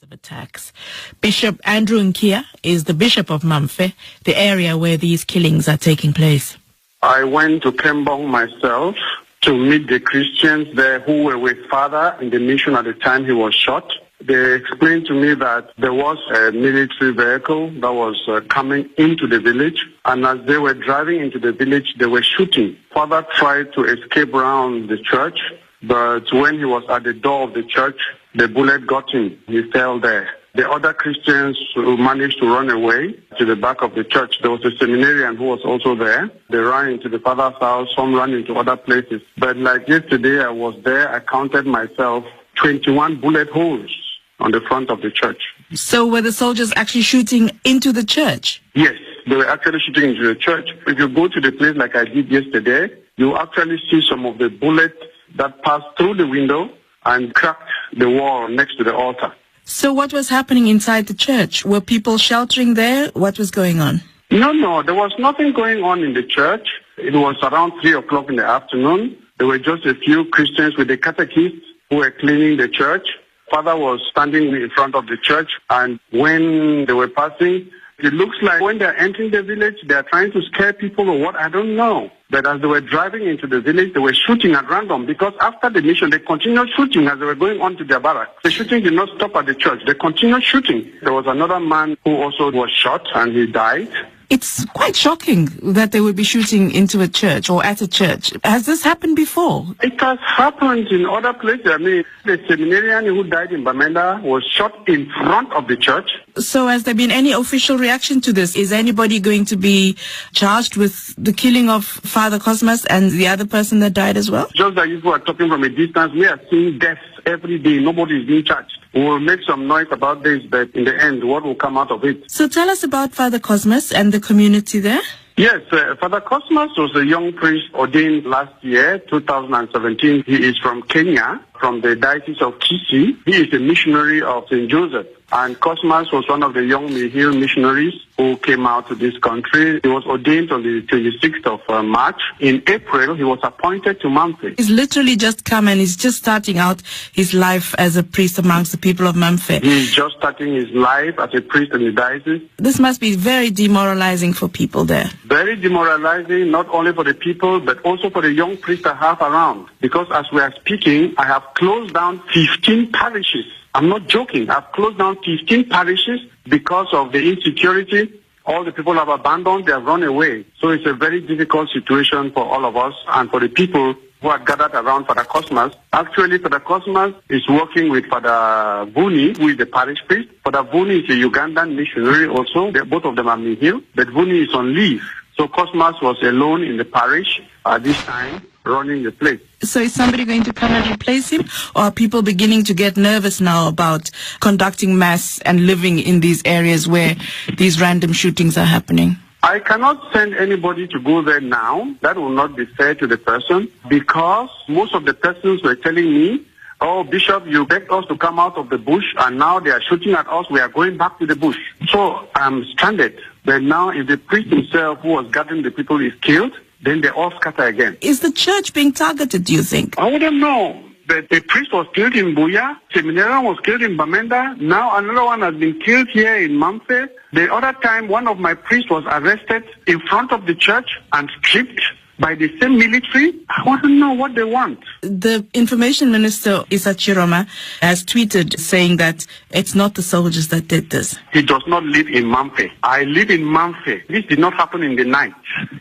of attacks. Bishop Andrew Nkea is the Bishop of Mamfe, the area where these killings are taking place. I went to Kembong myself to meet the Christians there who were with Father in the mission at the time he was shot. They explained to me that there was a military vehicle that was coming into the village, and as they were driving into the village, they were shooting. Father tried to escape around the church, but when he was at the door of the church, the bullet got him. He fell there. The other Christians who managed to run away to the back of the church, there was a seminarian who was also there. They ran into the father's house, some ran into other places. But like yesterday, I was there, I counted myself 21 bullet holes on the front of the church. So were the soldiers actually shooting into the church? Yes, they were actually shooting into the church. If you go to the place like I did yesterday, you actually see some of the bullets that passed through the window and cracked the wall next to the altar. So what was happening inside the church? Were people sheltering there? What was going on? No, there was nothing going on in the church. It was around 3 o'clock in the afternoon. There were just a few Christians with the catechists who were cleaning the church. Father was standing in front of the church, and when they were passing, it looks like when they're entering the village, they're trying to scare people or what, I don't know. But as they were driving into the village, they were shooting at random, because after the mission, they continued shooting as they were going on to their barracks. The shooting did not stop at the church. They continued shooting. There was another man who also was shot, and he died. It's quite shocking that they would be shooting into a church or at a church. Has this happened before? It has happened in other places. I mean, the seminarian who died in Bamenda was shot in front of the church. So has there been any official reaction to this? Is anybody going to be charged with the killing of Father Cosmas and the other person that died as well? Just that you are talking from a distance, we are seeing deaths every day. Nobody is being charged. We will make some noise about this, but in the end, what will come out of it? So tell us about Father Cosmas and the community there. Yes, Father Cosmas was a young priest ordained last year, 2017. He is from Kenya, from the Diocese of Kisii. He is a missionary of St. Joseph. And Cosmas was one of the young Mihil missionaries who came out to this country. He was ordained on the 26th of March. In April, he was appointed to Mamfe. He's literally just come and he's just starting out his life as a priest amongst the people of Mamfe. He's just starting his life as a priest in the diocese. This must be very demoralizing for people there. Very demoralizing, not only for the people, but also for the young priests I have around. Because as we are speaking, I have closed down 15 parishes. I'm not joking. I've closed down 15 parishes because of the insecurity. All the people have abandoned, they have run away. So it's a very difficult situation for all of us and for the people who are gathered around Father Cosmas. Actually, Father Cosmas is working with Father Vuni, who is the parish priest. Father Vuni is a Ugandan missionary also. Both of them are Mihil, but Vuni is on leave. So Cosmas was alone in the parish at this time, running the place. So is somebody going to come and replace him? Or are people beginning to get nervous now about conducting mass and living in these areas where these random shootings are happening? I cannot send anybody to go there now. That will not be fair to the person, because most of the persons were telling me, "Oh, Bishop, you begged us to come out of the bush, and now they are shooting at us. We are going back to the bush." So I'm stranded. But now if the priest himself who was gathering the people is killed, then they all scatter again. Is the church being targeted, do you think? I wouldn't know. But the priest was killed in Buya, seminarian was killed in Bamenda, now another one has been killed here in Mamfe. The other time, one of my priests was arrested in front of the church and stripped by the same military. I want to know what they want. The information minister, Issa Chiroma, has tweeted saying that it's not the soldiers that did this. He does not live in Mamfe. I live in Mamfe. This did not happen in the night.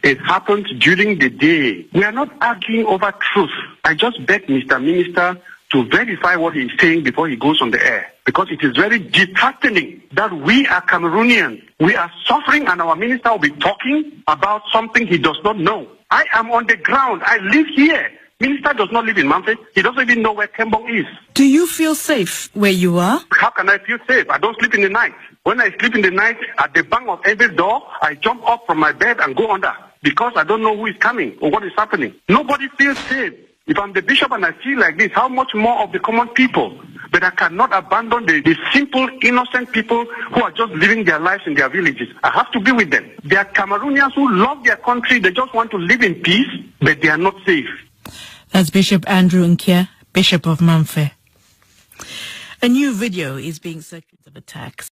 It happened during the day. We are not arguing over truth. I just beg Mr. Minister to verify what he is saying before he goes on the air. Because it is very disheartening that we are Cameroonians. We are suffering and our minister will be talking about something he does not know. I am on the ground. I live here. Minister does not live in Mamfe. He doesn't even know where Kembong is. Do you feel safe where you are? How can I feel safe? I don't sleep in the night. When I sleep in the night, at the bang of every door, I jump up from my bed and go under, because I don't know who is coming or what is happening. Nobody feels safe. If I'm the bishop and I feel like this, how much more of the common people? But I cannot abandon the simple, innocent people who are just living their lives in their villages. I have to be with them. They are Cameroonians who love their country. They just want to live in peace, but they are not safe. That's Bishop Andrew Nkea, Bishop of Mamfe. A new video is being circulated of attacks